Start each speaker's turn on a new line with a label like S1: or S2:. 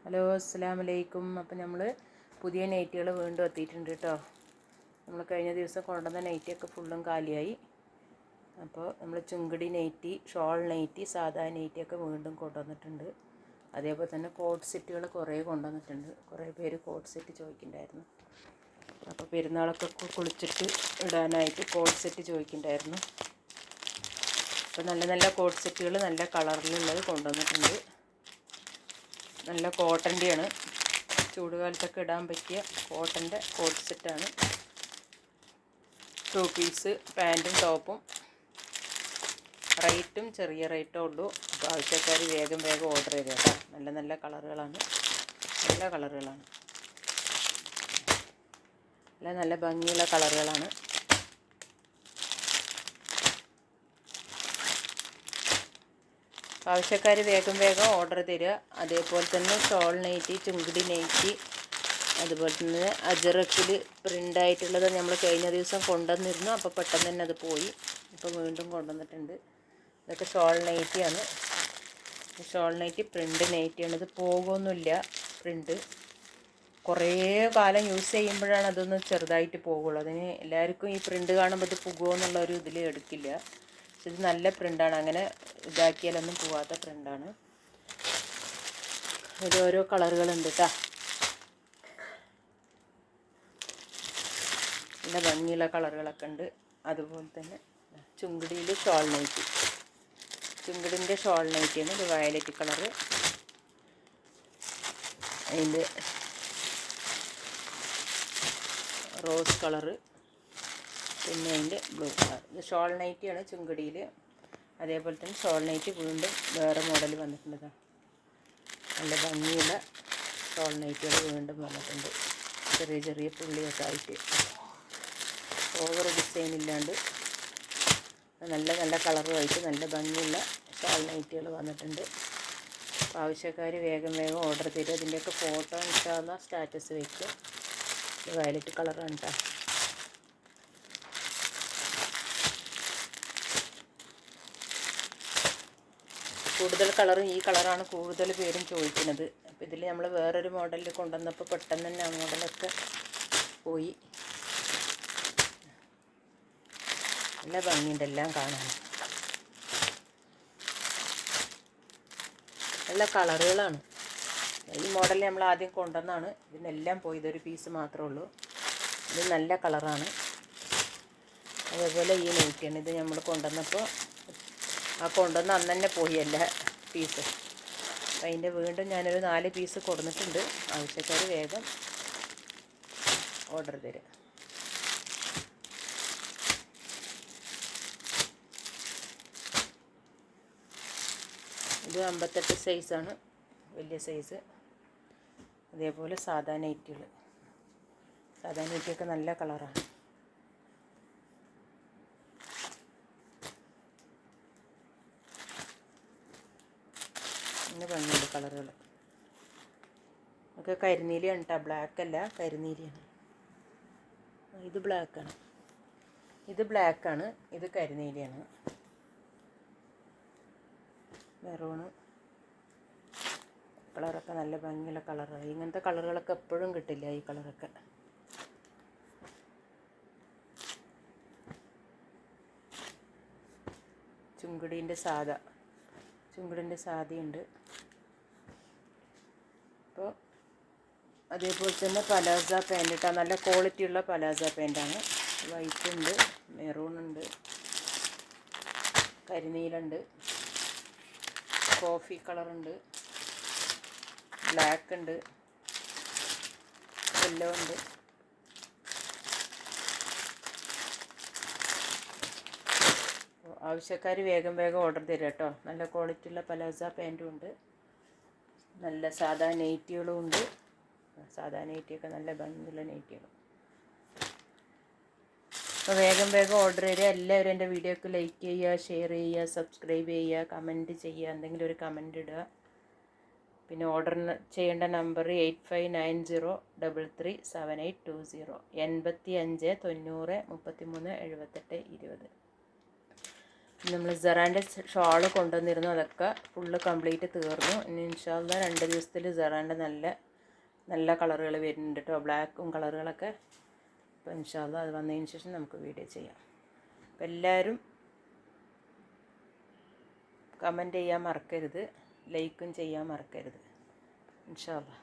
S1: Hello അസ്സലാമു അലൈക്കും. അപ്പോൾ നമ്മൾ പുതിയ നൈറ്റികൾ വീണ്ടും എത്തിയിട്ടുണ്ട് കേട്ടോ. നമ്മൾ കഴിഞ്ഞ ദിവസം കൊണ്ടുവന്ന നൈറ്റിയൊക്കെ ഫുള്ളും കാലിയായി. അപ്പോൾ നമ്മൾ ചുങ്കിടി നൈറ്റി, ഷോൾ നൈറ്റി, സാധാ നൈറ്റിയൊക്കെ വീണ്ടും കൊണ്ടുവന്നിട്ടുണ്ട്. അതേപോലെ തന്നെ കോട്ട് സെറ്റുകൾ കുറേ കൊണ്ടുവന്നിട്ടുണ്ട്. കുറേ പേര് കോട്ട് സെറ്റ് ചോദിക്കുന്നുണ്ടായിരുന്നു. അപ്പോൾ പെരുന്നാളൊക്കെ കുളിച്ചിട്ട് ഇടാനായിട്ട് കോട്ട് സെറ്റ് ചോദിക്കുന്നുണ്ടായിരുന്നു. അപ്പോൾ നല്ല നല്ല കോട്ട് സെറ്റുകൾ നല്ല കളറിലുള്ളത് കൊണ്ടുവന്നിട്ടുണ്ട്. നല്ല കോട്ടൻ്റെയാണ്, ചൂടുകാലത്തൊക്കെ ഇടാൻ പറ്റിയ കോട്ടൻ്റെ കോട്ട് സെറ്റാണ്. 2 പീസ് പാൻറ്റും ടോപ്പും. റേറ്റും ചെറിയ റേറ്റേ ഉള്ളൂ. അപ്പോൾ ആവശ്യക്കാർ വേഗം ഓർഡർ ചെയ്ത് കേട്ടോ. നല്ല നല്ല കളറുകളാണ്, നല്ല ഭംഗിയുള്ള കളറുകളാണ്. ആവശ്യക്കാർ വേഗം ഓർഡർ തരിക. അതേപോലെ തന്നെ ഷോൾ നൈറ്റി, ചുങ്കിടി നൈറ്റി, അതുപോലെ തന്നെ അജറക്കിൽ പ്രിൻ്റായിട്ടുള്ളത് നമ്മൾ കഴിഞ്ഞ ദിവസം കൊണ്ടുവന്നിരുന്നു. അപ്പോൾ പെട്ടെന്ന് തന്നെ അത് പോയി. ഇപ്പോൾ വീണ്ടും കൊണ്ടുവന്നിട്ടുണ്ട്. ഇതൊക്കെ ഷോൾ നൈറ്റിയാണ്. ഷോൾ നൈറ്റി പ്രിൻ്റ് നൈറ്റിയാണ്. ഇത് പോകുമൊന്നുമില്ല പ്രിൻ്റ്. കുറേ കാലം യൂസ് ചെയ്യുമ്പോഴാണ് അതൊന്ന് ചെറുതായിട്ട് പോകുള്ളൂ. അതിന് എല്ലാവർക്കും ഈ പ്രിൻ്റ് കാണുമ്പോൾ ഇത് പോകുമോ എന്നുള്ളൊരു ഇതിൽ എടുക്കില്ല. ഇത് നല്ല പ്രിൻ്റാണ്, അങ്ങനെ ഇതാക്കിയാലൊന്നും പോവാത്ത പ്രിൻ്റാണ്. ഇത് ഓരോ കളറുകളുണ്ട് കേട്ടോ. നല്ല ഭംഗിയുള്ള കളറുകളൊക്കെ ഉണ്ട്. അതുപോലെ തന്നെ ചുങ്കിടിയിൽ ഷോൾ നൈറ്റി, ചുങ്കിടിൻ്റെ ഷോൾ നൈറ്റിയാണ്. ഇത് വയലറ്റ് കളറ്, അതിൻ്റെ റോസ് കളറ്, പിന്നെ അതിൻ്റെ ബ്ലൂ കളർ. ഇത് ഷോൾ നൈറ്റിയാണ് ചുങ്കിടിയിൽ. അതേപോലെ തന്നെ ഷോൾ നൈറ്റി വീണ്ടും വേറെ മോഡൽ വന്നിട്ടുണ്ട്. നല്ല ഭംഗിയുള്ള ഷോൾ നൈറ്റികൾ വീണ്ടും വന്നിട്ടുണ്ട്. ചെറിയ പുള്ളിയൊക്കെ ആയിട്ട്, ഓവർ ഡിസൈൻ ഇല്ലാണ്ട് നല്ല കളറുമായിട്ട് നല്ല ഭംഗിയുള്ള ഷോൾ നൈറ്റികൾ വന്നിട്ടുണ്ട്. അപ്പോൾ ആവശ്യക്കാർ വേഗം ഓർഡർ തരും. ഇതിൻ്റെയൊക്കെ ഫോട്ടോ ഇൻഷാല്ലാ സ്റ്റാറ്റസ് വയ്ക്കും. ഇത് വയലറ്റ് കളറാണ് കേട്ടോ. കൂടുതൽ കളറും ഈ കളറാണ് കൂടുതൽ പേരും ചോദിക്കുന്നത്. അപ്പോൾ ഇതിൽ നമ്മൾ വേറൊരു മോഡലിൽ കൊണ്ടുവന്നപ്പോൾ പെട്ടെന്ന് തന്നെ ആ മോഡലൊക്കെ പോയി. നല്ല ഭംഗിയുണ്ട് എല്ലാം കാണാൻ. നല്ല കളറുകളാണ്. ഈ മോഡൽ നമ്മൾ ആദ്യം കൊണ്ടുവന്നാണ്. ഇതിനെല്ലാം പോയി. ഇതൊരു പീസ് മാത്രമേ ഉള്ളൂ. ഇത് നല്ല കളറാണ്. അതേപോലെ ഈ നൈറ്റിയാണ്. ഇത് നമ്മൾ കൊണ്ടുവന്നപ്പോൾ കൊണ്ടുവന്ന് അന്ന് തന്നെ പോയി എല്ലാ പീസ്. അപ്പം അതിൻ്റെ വീണ്ടും ഞാനൊരു 4 പീസ് കൊടുത്തിട്ടുണ്ട്. ആവശ്യക്കാർ വേഗം ഓർഡർ തരും. ഇത് 58 സൈസാണ്, വലിയ സൈസ്. അതേപോലെ സാധാ നൈറ്റികൾ, സാധാ നൈറ്റിയൊക്കെ നല്ല കളറാണ്. നല്ല ഭംഗിയുണ്ട് കളറുകൾ. ഒക്കെ കരിനീലിയാണ് കേട്ടോ, ബ്ലാക്ക് അല്ല, കരിനീലിയാണ്. ഇത് ബ്ലാക്കാണ്, ഇത് കരിനീലിയാണ്. മെറൂണ് കളറൊക്കെ നല്ല ഭംഗിയുള്ള കളറാണ്. ഇങ്ങനത്തെ കളറുകളൊക്കെ എപ്പോഴും കിട്ടില്ല. ഈ കളറൊക്കെ ചുങ്കിടീൻ്റെ സാധിയുണ്ട്. അപ്പോൾ അതേപോലെ തന്നെ പലാസ പാൻറ് ഇട്ടാൽ നല്ല ക്വാളിറ്റിയുള്ള പലാസ പാൻറ്റാണ്. വൈറ്റ് ഉണ്ട്, മെറൂണുണ്ട്, കരിനീലുണ്ട്, കോഫി കളറുണ്ട്, ബ്ലാക്ക് ഉണ്ട്, യെല്ലോ ഉണ്ട്. ആവശ്യക്കാർ വേഗം ഓർഡർ തരിക കേട്ടോ. നല്ല ക്വാളിറ്റിയുള്ള പലാസ പാൻറ്റും ഉണ്ട്, നല്ല സാധാ നൈറ്റികളും ഉണ്ട്. സാധാ നൈറ്റിയൊക്കെ നല്ല ഭംഗിയുള്ള നൈറ്റികൾ. അപ്പോൾ വേഗം ഓർഡർ തരിക. എല്ലാവരും എൻ്റെ വീഡിയോക്ക് ലൈക്ക് ചെയ്യുക, ഷെയർ ചെയ്യുക, സബ്സ്ക്രൈബ് ചെയ്യുക, കമൻറ്റ് ചെയ്യുക, എന്തെങ്കിലും ഒരു കമൻറ്റ് ഇടുക. പിന്നെ ഓർഡർ ചെയ്യേണ്ട നമ്പർ 8590337820, 85 90 33 78 20. നമ്മൾ സെറാൻ്റെ ഷോള് കൊണ്ടുവന്നിരുന്നു, അതൊക്കെ ഫുള്ള് കംപ്ലീറ്റ് തീർന്നു. ഇനി ഇൻഷാ അല്ലാഹ് 2 ദിവസത്തിൽ സെറാൻ്റെ നല്ല കളറുകൾ വരുന്നുണ്ട് കേട്ടോ, ബ്ലാക്കും കളറുകളൊക്കെ. അപ്പോൾ ഇൻഷാ അല്ലാഹ് അത് വന്നതിന് ശേഷം നമുക്ക് വീഡിയോ ചെയ്യാം. അപ്പോൾ എല്ലാവരും കമൻറ്റ് ചെയ്യാൻ മറക്കരുത്, ലൈക്കും ചെയ്യാൻ മറക്കരുത് ഇൻഷാ അല്ലാഹ്.